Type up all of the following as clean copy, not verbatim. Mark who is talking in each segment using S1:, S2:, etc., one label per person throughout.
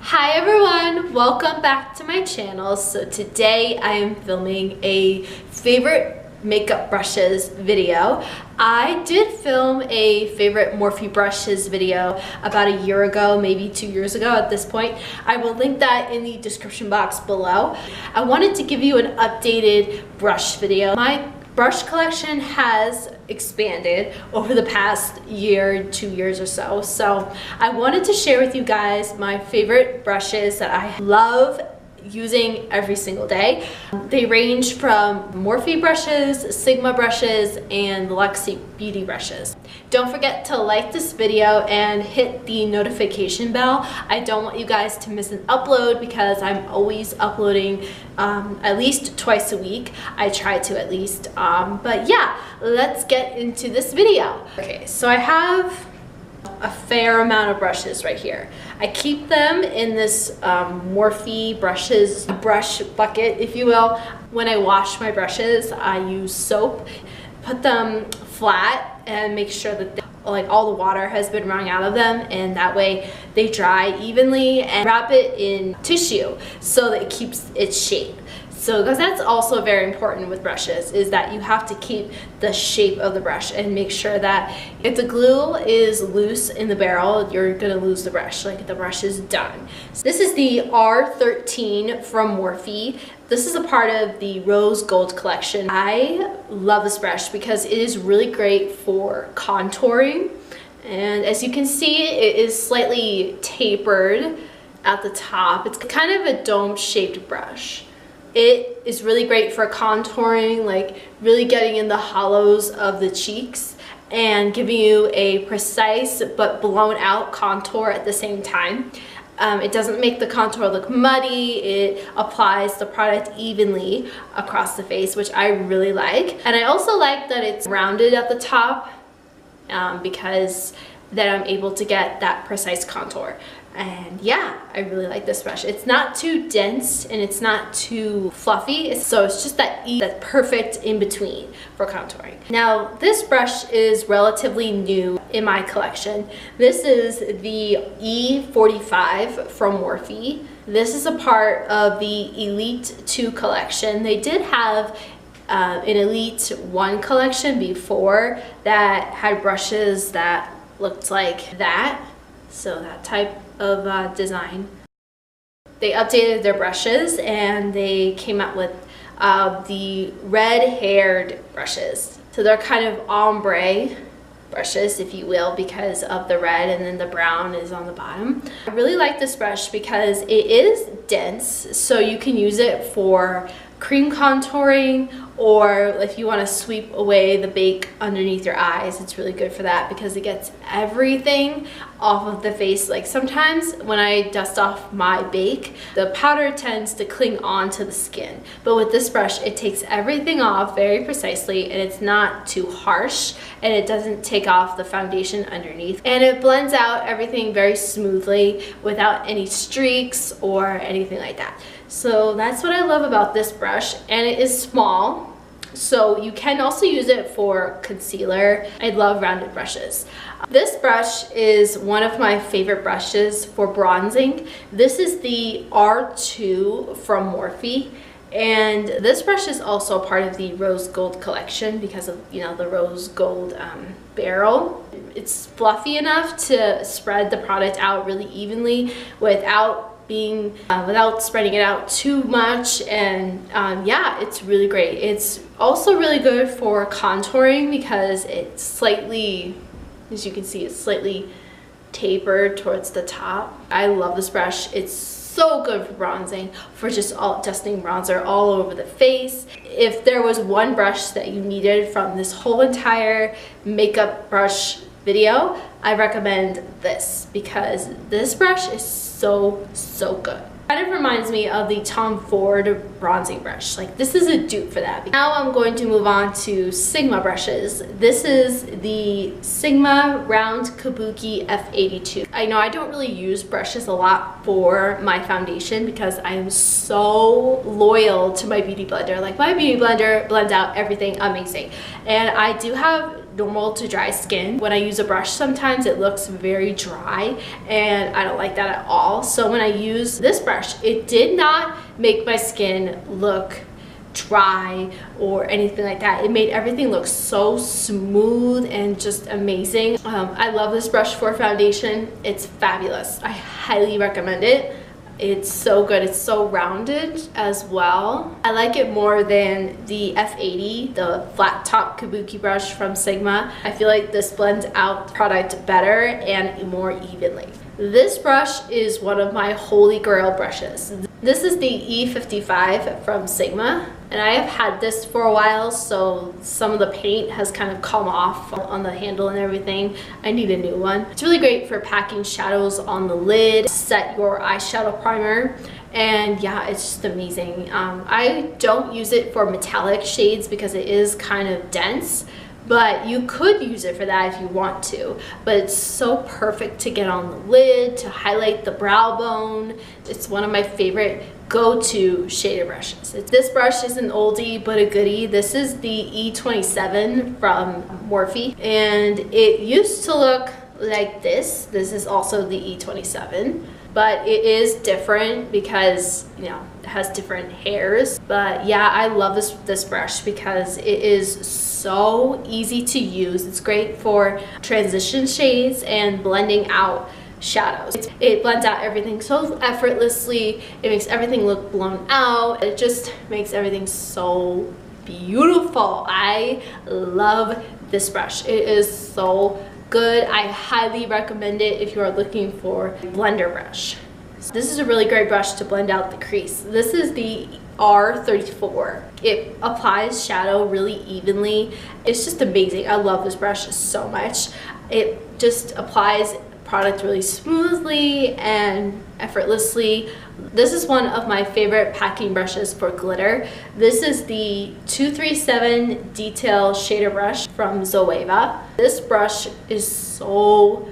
S1: Hi everyone, welcome back to my channel. So today I am filming a favorite makeup brushes video. I did film a favorite Morphe brushes video about a year ago, maybe 2 years ago at this point. I will link that in the description box below. I wanted to give you an updated brush video. My brush collection has expanded over the past year, 2 years or so. So I wanted to share with you guys my favorite brushes that I love using every single day. They range from Morphe brushes, Sigma brushes, and Luxie beauty brushes. Don't forget to like this video and hit the notification bell. I don't want you guys to miss an upload because I'm always uploading at least twice a week. I try to at least, but yeah, let's get into this video. Okay, so I have a fair amount of brushes right here. I keep them in this Morphe brushes brush bucket, if you will. When I wash my brushes, I use soap, put them flat, and make sure that all the water has been wrung out of them, and that way they dry evenly, and wrap it in tissue so that it keeps its shape. So, because that's also very important with brushes, is that you have to keep the shape of the brush and make sure that if the glue is loose in the barrel, you're gonna lose the brush, like the brush is done. So this is the R13 from Morphe. This is a part of the Rose Gold collection. I love this brush because it is really great for contouring. And as you can see, it is slightly tapered at the top. It's kind of a dome-shaped brush. It is really great for contouring, like really getting in the hollows of the cheeks and giving you a precise but blown out contour at the same time. It doesn't make the contour look muddy. It applies the product evenly across the face, which I really like. And I also like that it's rounded at the top because then I'm able to get that precise contour. And yeah, I really like this brush. It's not too dense and it's not too fluffy, so it's just that perfect in between for contouring. Now, this brush is relatively new in my collection. This is the E45 from Morphe. This is a part of the Elite 2 collection. They did have an Elite 1 collection before that had brushes that looked like that. So that type of design. They updated their brushes and they came out with the red-haired brushes. So they're kind of ombre brushes, if you will, because of the red, and then the brown is on the bottom. I really like this brush because it is dense, so you can use it for cream contouring, or if you want to sweep away the bake underneath your eyes, it's really good for that because it gets everything off of the face. Like sometimes when I dust off my bake, the powder tends to cling on to the skin, but with this brush it takes everything off very precisely, and it's not too harsh, and it doesn't take off the foundation underneath, and it blends out everything very smoothly without any streaks or anything like that. So that's what I love about this brush, and it is small, so you can also use it for concealer. I love rounded brushes. This brush is one of my favorite brushes for bronzing. This is the R2 from Morphe, and this brush is also part of the Rose Gold collection because of, you know, the Rose Gold barrel. It's fluffy enough to spread the product out really evenly without spreading it out too much, and yeah, it's really great. It's also really good for contouring because it's slightly, as you can see, it's slightly tapered towards the top. I love this brush. It's so good for bronzing, for just dusting bronzer all over the face. If there was one brush that you needed from this whole entire makeup brush video, I recommend this because this brush is so good. Kind of reminds me of the Tom Ford bronzing brush. Like, this is a dupe for that. Now I'm going to move on to Sigma brushes. This is the Sigma Round Kabuki F82. I know I don't really use brushes a lot for my foundation because I am so loyal to my beauty blender. Like, my beauty blender blends out everything amazing. And I do have normal to dry skin. When I use a brush, sometimes it looks very dry and I don't like that at all. So when I use this brush, it did not make my skin look dry or anything like that. It made everything look so smooth and just amazing. I love this brush for foundation. It's fabulous. I highly recommend it. It's so good. It's so rounded as well. I like it more than the F80, the flat top kabuki brush from Sigma. I feel like this blends out the product better and more evenly. This brush is one of my holy grail brushes. This is the E55 from Sigma, and I have had this for a while, so some of the paint has kind of come off on the handle and everything. I need a new one. It's really great for packing shadows on the lid, set your eyeshadow primer, and yeah, it's just amazing. I don't use it for metallic shades because it is kind of dense, but you could use it for that if you want to. But it's so perfect to get on the lid, to highlight the brow bone. It's one of my favorite go-to shader brushes. This brush is an oldie but a goodie. This is the E27 from Morphe, and it used to look like this. This is also the E27, but it is different because, you know, it has different hairs. But yeah, I love this brush because it is so easy to use. It's great for transition shades and blending out shadows. It blends out everything so effortlessly. It makes everything look blown out. It just makes everything so beautiful. I love this brush. It is so good. I highly recommend it if you are looking for a blender brush. This is a really great brush to blend out the crease. This is the R34. It applies shadow really evenly. It's just amazing. I love this brush so much. It just applies product really smoothly and effortlessly. This is one of my favorite packing brushes for glitter. This is the 237 Detail Shader Brush from Zooeva. This brush is so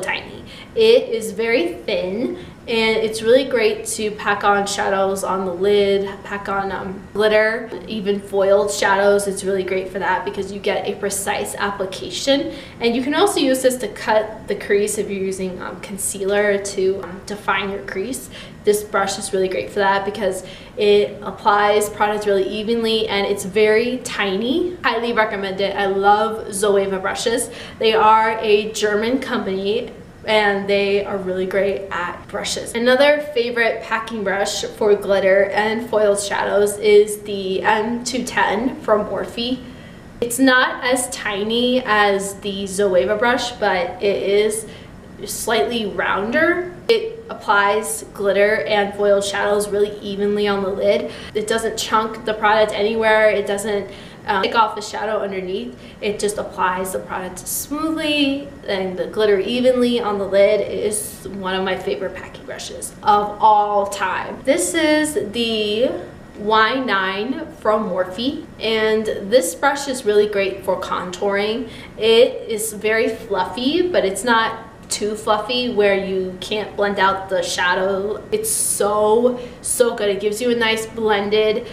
S1: tiny. It is very thin, and it's really great to pack on shadows on the lid, pack on glitter, even foiled shadows. It's really great for that because you get a precise application. And you can also use this to cut the crease if you're using concealer to define your crease. This brush is really great for that because it applies product really evenly and it's very tiny. Highly recommend it. I love Zooeva brushes. They are a German company and they are really great at brushes. Another favorite packing brush for glitter and foiled shadows is the M210 from Morphe. It's not as tiny as the Zooeva brush, but it is slightly rounder. It applies glitter and foiled shadows really evenly on the lid. It doesn't chunk the product anywhere. It doesn't take off the shadow underneath. It just applies the product smoothly and the glitter evenly on the lid. It is one of my favorite packing brushes of all time. This is the Y9 from Morphe, and this brush is really great for contouring. It is very fluffy, but it's not too fluffy where you can't blend out the shadow. It's so good. It gives you a nice blended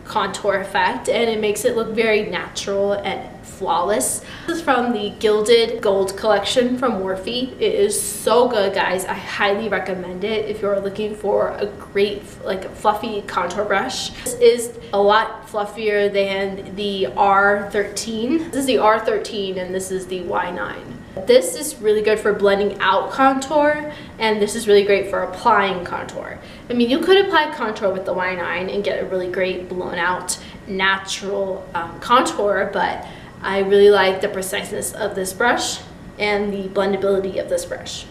S1: contour effect and it makes it look very natural and flawless. This is from the Gilded Gold collection from Morphe. It is so good, guys. I highly recommend it if you're looking for a great fluffy contour brush. This is a lot fluffier than the R13. This is the R13 and this is the Y9. This is really good for blending out contour, and this is really great for applying contour. I mean, you could apply contour with the Y9 and get a really great blown out natural contour, but I really like the preciseness of this brush and the blendability of this brush.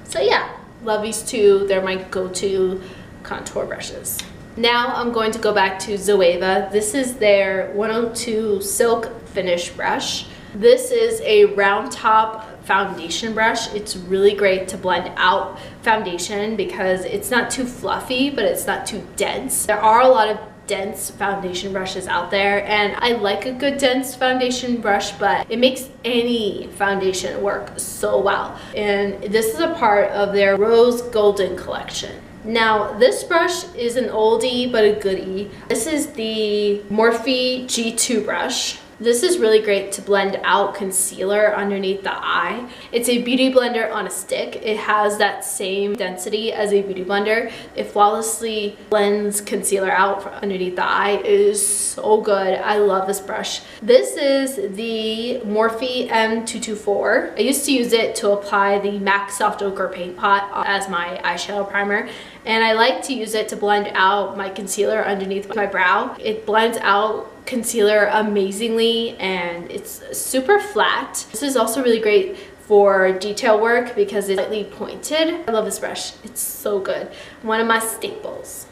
S1: So yeah, love these two. They're my go-to contour brushes. Now I'm going to go back to Zooeva. This is their 102 Silk Finish brush. This is a round top foundation brush. It's really great to blend out foundation because it's not too fluffy, but it's not too dense. There are a lot of dense foundation brushes out there, and I like a good dense foundation brush, but it makes any foundation work so well. And this is a part of their Rose Golden collection. Now, this brush is an oldie but a goodie. This is the Morphe G2 brush. This is really great to blend out concealer underneath the eye. It's a beauty blender on a stick. It has that same density as a beauty blender. It flawlessly blends concealer out underneath the eye. It is so good. I love this brush. This is the Morphe M224. I used to use it to apply the MAC Soft Ochre paint pot as my eyeshadow primer, and I like to use it to blend out my concealer underneath my brow. It blends out concealer amazingly and it's super flat. This is also really great for detail work because it's slightly pointed. I love this brush. It's so good. One of my staples.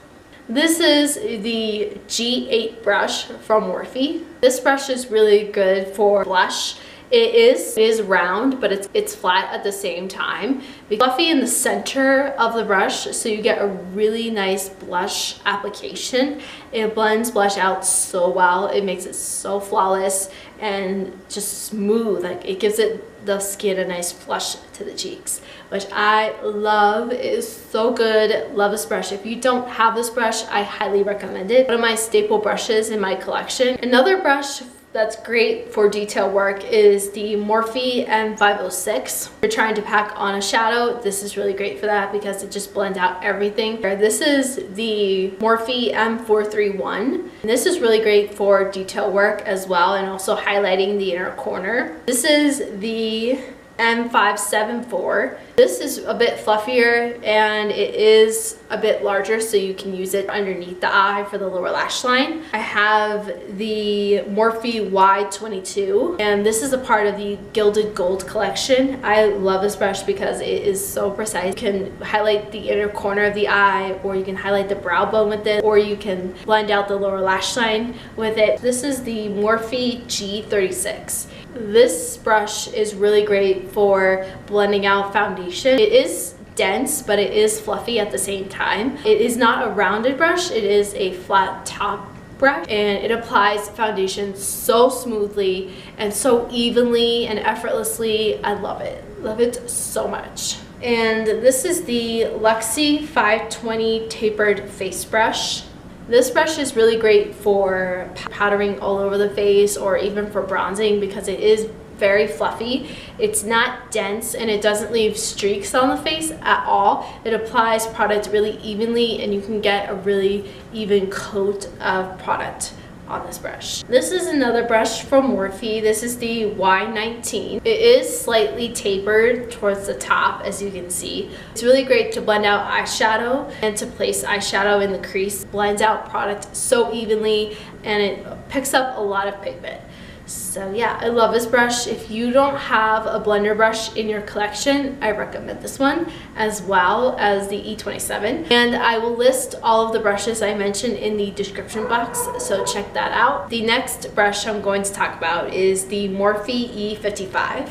S1: This is the G8 brush from Morphe. This brush is really good for blush. It is round, but it's flat at the same time. It's fluffy in the center of the brush, so you get a really nice blush application. It blends blush out so well. It makes it so flawless and just smooth. Like, it gives the skin a nice flush to the cheeks, which I love. It is so good. Love this brush. If you don't have this brush, I highly recommend it. One of my staple brushes in my collection. Another brush that's great for detail work is the Morphe M506. If you're trying to pack on a shadow, this is really great for that because it just blends out everything. This is the Morphe M431. And this is really great for detail work as well, and also highlighting the inner corner. This is the M574. This is a bit fluffier and it is a bit larger, so you can use it underneath the eye for the lower lash line. I have the Morphe Y22, and this is a part of the Gilded Gold collection. I love this brush because it is so precise. You can highlight the inner corner of the eye, or you can highlight the brow bone with it, or you can blend out the lower lash line with it. This is the Morphe G36. This brush is really great for blending out foundation. It is dense, but it is fluffy at the same time. It is not a rounded brush, it is a flat top brush, and it applies foundation so smoothly and so evenly and effortlessly. I love it. Love it so much. And this is the Luxie 520 Tapered face brush. This brush is really great for powdering all over the face or even for bronzing because it is very fluffy. It's not dense and it doesn't leave streaks on the face at all. It applies product really evenly and you can get a really even coat of product on this brush. This is another brush from Morphe. This is the Y19. It is slightly tapered towards the top, as you can see. It's really great to blend out eyeshadow and to place eyeshadow in the crease. Blends out product so evenly and it picks up a lot of pigment. So yeah, I love this brush. If you don't have a blender brush in your collection, I recommend this one, as well as the E27. And I will list all of the brushes I mentioned in the description box, so check that out. The next brush I'm going to talk about is the Morphe E55.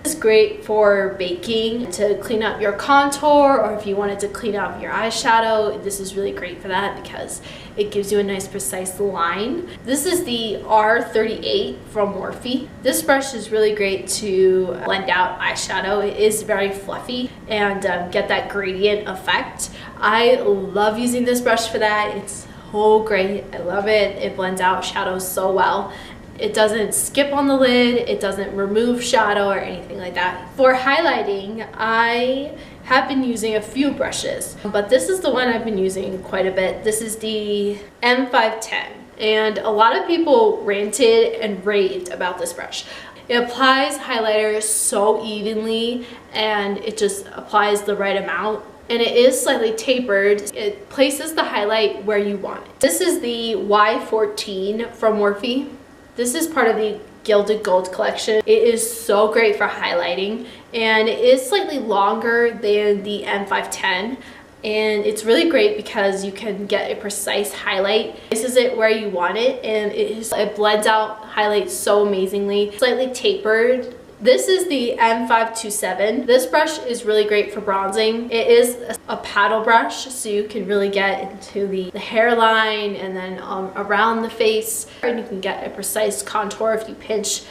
S1: It's great for baking, to clean up your contour, or if you wanted to clean up your eyeshadow, this is really great for that because it gives you a nice precise line. This is the R38 from Morphe. This brush is really great to blend out eyeshadow. It is very fluffy and get that gradient effect. I love using this brush for that. It's so great. I love it. It blends out shadows so well. It doesn't skip on the lid, it doesn't remove shadow or anything like that. For highlighting, I have been using a few brushes, but this is the one I've been using quite a bit. This is the M510, and a lot of people ranted and raved about this brush. It applies highlighter so evenly and it just applies the right amount. And it is slightly tapered. It places the highlight where you want it. This is the Y14 from Morphe. This is part of the Gilded Gold collection. It is so great for highlighting, and it is slightly longer than the M510, and it's really great because you can get a precise highlight. This is it where you want it, and it blends out highlights so amazingly. Slightly tapered. This is the M527. This brush is really great for bronzing. It is a paddle brush, so you can really get into the hairline and then around the face. And you can get a precise contour if you pinch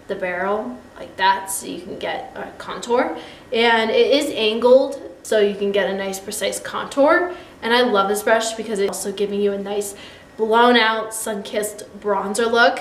S1: the barrel like that, so you can get a contour. And it is angled, so you can get a nice precise contour. And I love this brush because it's also giving you a nice blown out, sun-kissed bronzer look.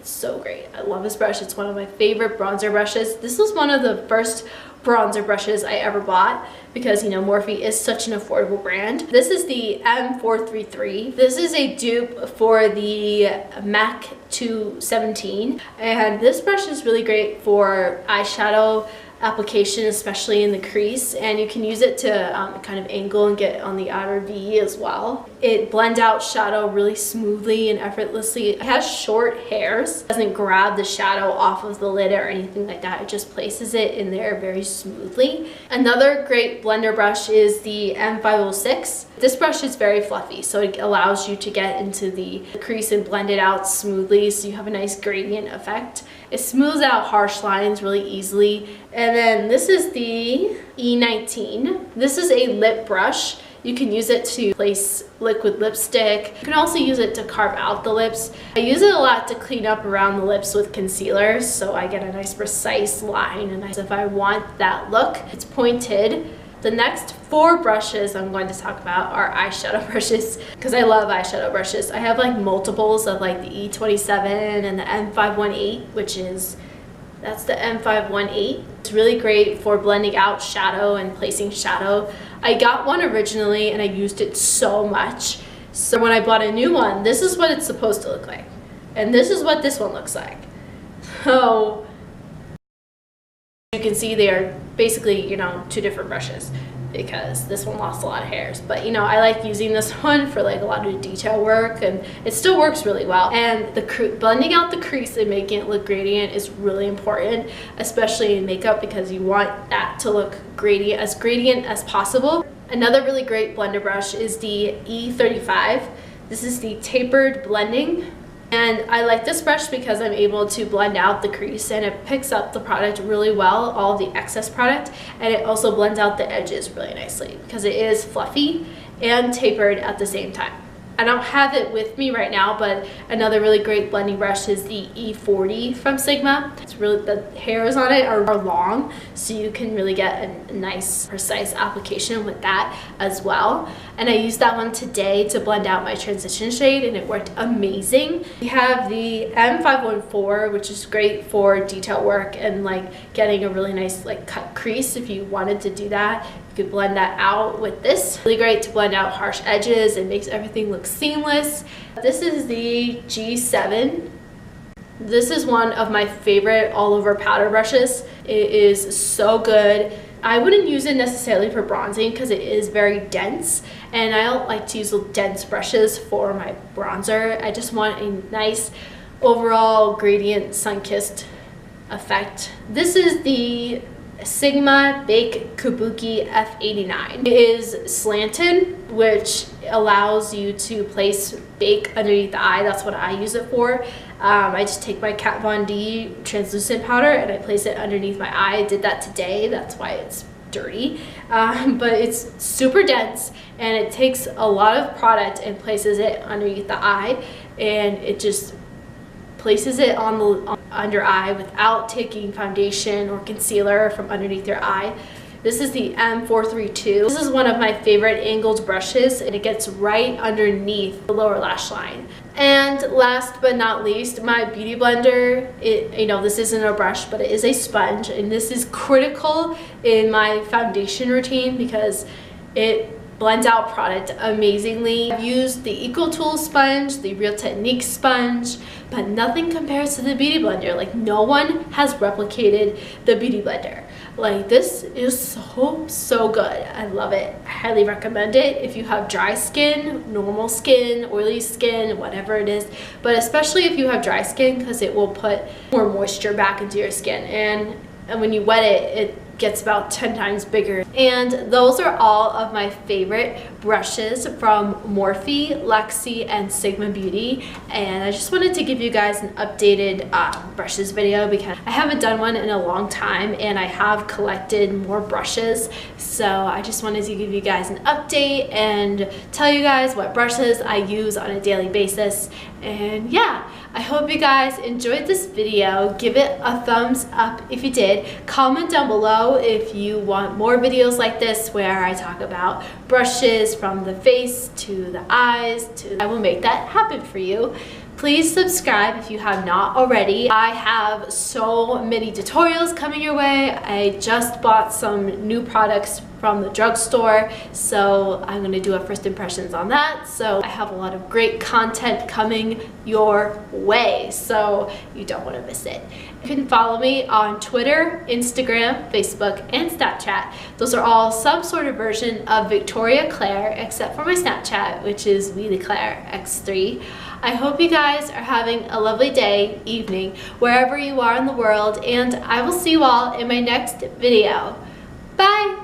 S1: It's so great. I love this brush. It's one of my favorite bronzer brushes. This was one of the first bronzer brushes I ever bought because, you know, Morphe is such an affordable brand. This is the M433. This is a dupe for the MAC 217, and this brush is really great for eyeshadow application, especially in the crease, and you can use it to kind of angle and get on the outer V as well. It blends out shadow really smoothly and effortlessly. It has short hairs. It doesn't grab the shadow off of the lid or anything like that. It just places it in there very smoothly. Another great blender brush is the M506. This brush is very fluffy, so it allows you to get into the crease and blend it out smoothly, so you have a nice gradient effect. It smooths out harsh lines really easily. And then this is the E19. This is a lip brush. You can use it to place liquid lipstick. You can also use it to carve out the lips. I use it a lot to clean up around the lips with concealer, so I get a nice precise line, and if I want that look, it's pointed. The next 4 brushes I'm going to talk about are eyeshadow brushes, because I love eyeshadow brushes. I have like multiples of like the E27 and the M518, that's the M518. It's really great for blending out shadow and placing shadow. I got one originally and I used it so much. So when I bought a new one, this is what it's supposed to look like. And this is what this one looks like. So you can see they are basically, you know, 2 different brushes, because this one lost a lot of hairs. But, you know, I like using this one for like a lot of detail work, and it still works really well. And the blending out the crease and making it look gradient is really important, especially in makeup, because you want that to look gradient as possible. Another really great blender brush is the E35. This is the tapered blending. And I like this brush because I'm able to blend out the crease, and it picks up the product really well, all of the excess product, and it also blends out the edges really nicely because it is fluffy and tapered at the same time. I don't have it with me right now, but another really great blending brush is the E40 from Sigma. It's really, the hairs on it are long, so you can really get a nice precise application with that as well. And I used that one today to blend out my transition shade, and it worked amazing. We have the M514, which is great for detail work and like getting a really nice like cut crease if you wanted to do that. You could blend that out with this. Really great to blend out harsh edges. It makes everything look seamless. This is the G7. This is one of my favorite all over powder brushes. It is so good. I wouldn't use it necessarily for bronzing because it is very dense, and I don't like to use dense brushes for my bronzer. I just want a nice overall gradient sun-kissed effect. This is the Sigma Bake Kubuki F89. It is slanted, which allows you to place bake underneath the eye. That's what I use it for. I just take my Kat Von D translucent powder and I place it underneath my eye. I did that today, that's why it's dirty. But it's super dense, and it takes a lot of product and places it underneath the eye, and it just places it on the under eye without taking foundation or concealer from underneath your eye. This is the M432. This is one of my favorite angled brushes, and it gets right underneath the lower lash line. And last but not least, my beauty blender. You know, this isn't a brush, but it is a sponge, and this is critical in my foundation routine because it blends out product amazingly. I've used the Eco Tools sponge, the Real Technique sponge, but nothing compares to the Beauty Blender. Like, no one has replicated the Beauty Blender. Like, this is so good. I love it. I highly recommend it if you have dry skin, normal skin, oily skin, whatever it is, but especially if you have dry skin, because it will put more moisture back into your skin, and when you wet it, it gets about 10 times bigger. And those are all of my favorite brushes from Morphe, Luxie, and Sigma Beauty. And I just wanted to give you guys an updated brushes video because I haven't done one in a long time, and I have collected more brushes. So I just wanted to give you guys an update and tell you guys what brushes I use on a daily basis. And yeah, I hope you guys enjoyed this video. Give it a thumbs up if you did. Comment down below if you want more videos like this where I talk about brushes from the face to the eyes. I will make that happen for you. Please subscribe if you have not already. I have so many tutorials coming your way. I just bought some new products from the drugstore, so I'm gonna do a first impressions on that. So I have a lot of great content coming your way, so you don't want to miss it. You can follow me on Twitter, Instagram, Facebook, and Snapchat. Those are all some sort of version of Victoria Claire, except for my Snapchat, which is Claire X3. I hope you guys are having a lovely day, evening, wherever you are in the world, and I will see you all in my next video. Bye!